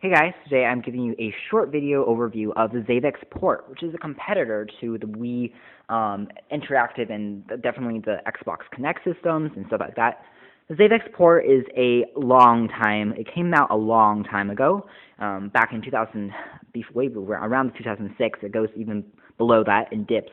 Hey guys, today I'm giving you a short video overview of the Xavix Port, which is a competitor to the Wii Interactive and definitely the Xbox Kinect systems and stuff like that. The Xavix Port is it came out a long time ago, back in 2000, around 2006. It goes even below that and dips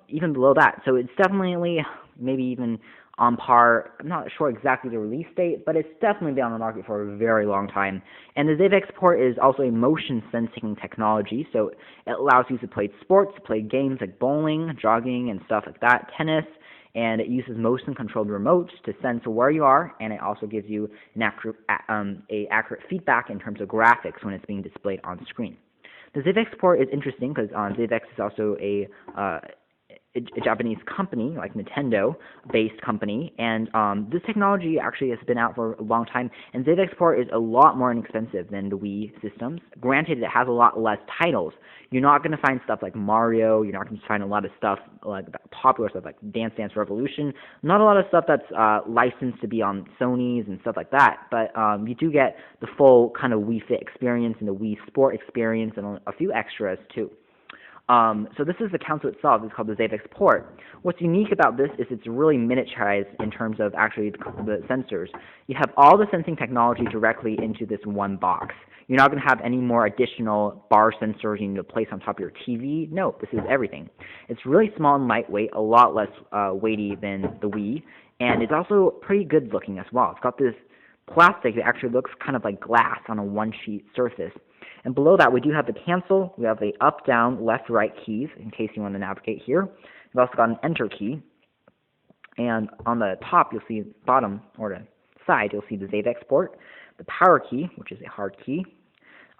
even below that. So it's definitely maybe even on par. I'm not sure exactly the release date, but it's definitely been on the market for a very long time. And the Xavix Port is also a motion sensing technology, so it allows you to play sports, play games like bowling, jogging, and stuff like that, tennis, and it uses motion-controlled remotes to sense where you are, and it also gives you an accurate feedback in terms of graphics when it's being displayed on screen. The Xavix Port is interesting because Xavix is also a Japanese company, like Nintendo-based company, and this technology actually has been out for a long time, and Xavix Port is a lot more inexpensive than the Wii systems. Granted, it has a lot less titles. You're not going to find stuff like Mario, you're not going to find a lot of stuff like popular stuff like Dance Dance Revolution, not a lot of stuff that's licensed to be on Sony's and stuff like that, but you do get the full kind of Wii Fit experience and the Wii Sport experience and a few extras too. So this is the console itself. It's called the Xavix Port. What's unique about this is it's really miniaturized in terms of actually the sensors. You have all the sensing technology directly into this one box. You're not going to have any more additional bar sensors you need to place on top of your TV. No, this is everything. It's really small and lightweight, a lot less weighty than the Wii, and it's also pretty good looking as well. It's got this plastic that actually looks kind of like glass on a one-sheet surface. And below that, we do have the cancel. We have the up, down, left, right keys, in case you want to navigate here. We've also got an enter key. And on the top, you'll see bottom, or the side, you'll see the Xavix port, the power key, which is a hard key,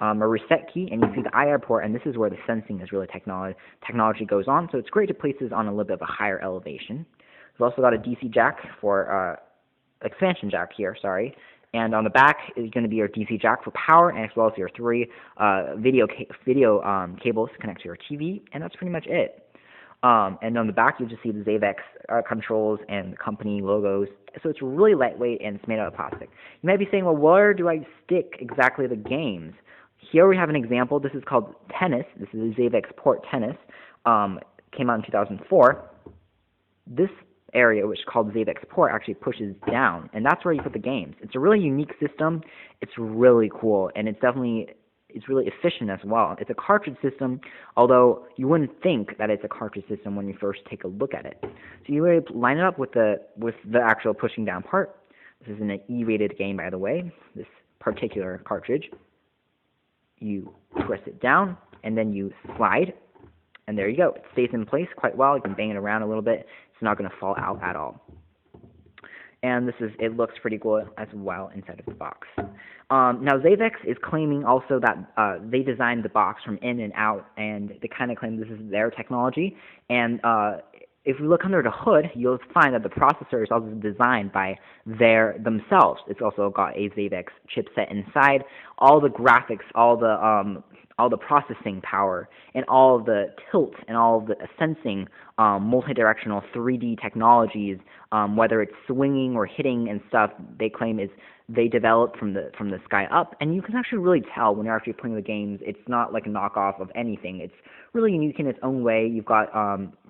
a reset key, and you see the IR port, and this is where the sensing is really technology goes on. So it's great to place this on a little bit of a higher elevation. We've also got a DC jack for expansion jack here, sorry. And on the back is going to be your DC jack for power, and as well as your three video cables to connect to your TV, and that's pretty much it. And on the back, you just see the Xavix controls and the company logos. So it's really lightweight, and it's made out of plastic. You might be saying, well, where do I stick exactly the games? Here we have an example. This is called Tennis. This is the Xavix Port Tennis. Came out in 2004. This area, which is called Xavix Port, actually pushes down, and that's where you put the games. It's a really unique system. It's really cool, and it's really efficient as well. It's a cartridge system, although you wouldn't think that it's a cartridge system when you first take a look at it. So you would line it up with the actual pushing down part. This is an E-rated game, by the way, this particular cartridge. You press it down, and then you slide, and there you go. It stays in place quite well. You can bang it around a little bit. It's not going to fall out at all. And it looks pretty cool as well inside of the box. Now Xavix is claiming also that they designed the box from in and out, and they kind of claim this is their technology. And if you look under the hood, you'll find that the processor is also designed by themselves. It's also got a Xavix chipset inside. All the graphics, all the processing power, and all of the tilt and all of the sensing, multi-directional 3D technologies, whether it's swinging or hitting and stuff, they claim they developed from the sky up, and you can actually really tell when you're actually playing the games. It's not like a knockoff of anything. It's really unique in its own way. You've got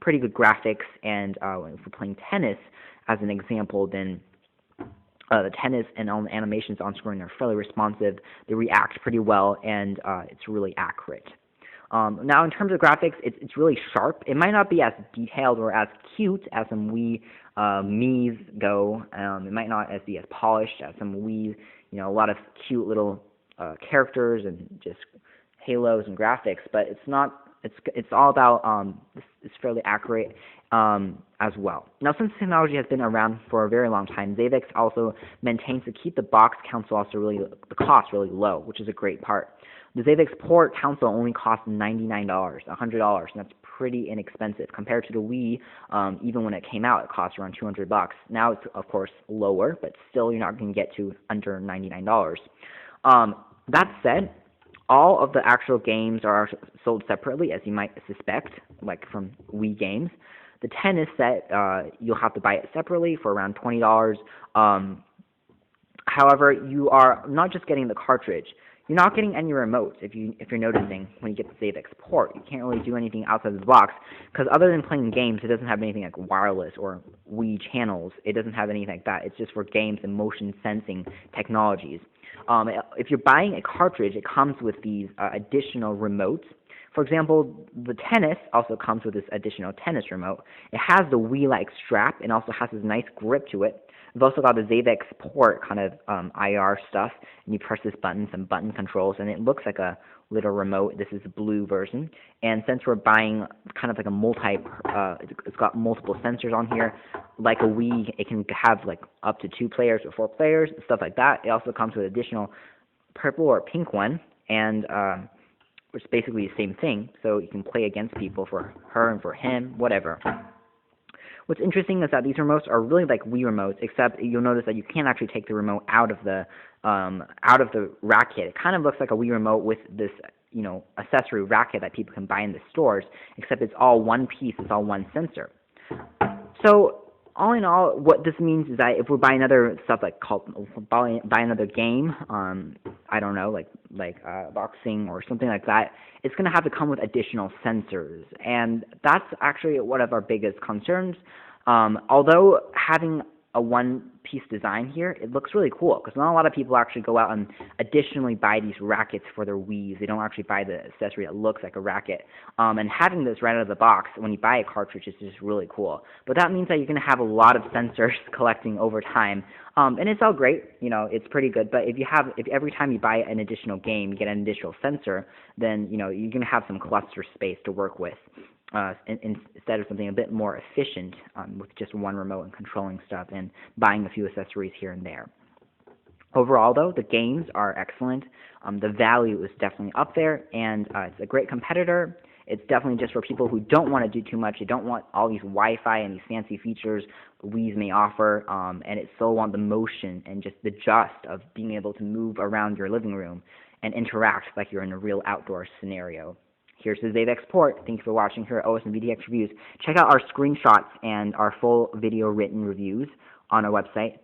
pretty good graphics, and if we're playing tennis as an example, then the tennis and all the animations on screen are fairly responsive. They react pretty well, and it's really accurate. Now, in terms of graphics, it's really sharp. It might not be as detailed or as cute as some Wii Mii's go. It might not be as polished as some Wii, a lot of cute little characters and just halos and graphics. But it's not. It's all about. It's fairly accurate as well. Now, since technology has been around for a very long time, Xavix also maintains to keep the box console also the cost really low, which is a great part. The Xavix Port console only costs $99, $100, and that's pretty inexpensive compared to the Wii. Even when it came out, it cost around $200. Now it's of course lower, but still you're not going to get to under $99. That said, all of the actual games are sold separately, as you might suspect, like from Wii games. The tennis set, you'll have to buy it separately for around $20. However, you are not just getting the cartridge. You're not getting any remotes. If you're noticing when you get the Xavix Port, you can't really do anything outside of the box because other than playing games, it doesn't have anything like wireless or Wii channels. It doesn't have anything like that. It's just for games and motion sensing technologies. If you're buying a cartridge, it comes with these additional remotes. For example, the tennis also comes with this additional tennis remote. It has the Wii-like strap and also has this nice grip to it. We've also got the Xavix Port kind of IR stuff, and you press this button, some button controls, and it looks like a little remote. This is the blue version, and since we're buying kind of like a it's got multiple sensors on here, like a Wii, it can have like up to 2 players or 4 players, stuff like that. It also comes with additional purple or pink one, and which is basically the same thing, so you can play against people for her and for him, whatever. What's interesting is that these remotes are really like Wii remotes, except you'll notice that you can't actually take the remote out of the racket. It kind of looks like a Wii remote with this, accessory racket that people can buy in the stores, except it's all one piece, it's all one sensor. So all in all, what this means is that if we're buying other stuff buy another game, I don't know, like boxing or something like that, it's going to have to come with additional sensors, and that's actually one of our biggest concerns. Although having a one-piece design here, it looks really cool because not a lot of people actually go out and additionally buy these rackets for their Wiis. They don't actually buy the accessory that looks like a racket. And having this right out of the box when you buy a cartridge is just really cool. But that means that you're going to have a lot of sensors collecting over time. And it's all great, it's pretty good. But if every time you buy an additional game, you get an additional sensor, then you're going to have some cluster space to work with. Instead of something a bit more efficient with just one remote and controlling stuff and buying a few accessories here and there. Overall, though, the games are excellent. The value is definitely up there, and it's a great competitor. It's definitely just for people who don't want to do too much. They don't want all these Wi-Fi and these fancy features Wiis may offer, and it still want the motion and just the gist of being able to move around your living room and interact like you're in a real outdoor scenario. Here's the Xavix Port. Thank you for watching here at OS and VDX Reviews. Check out our screenshots and our full video written reviews on our website.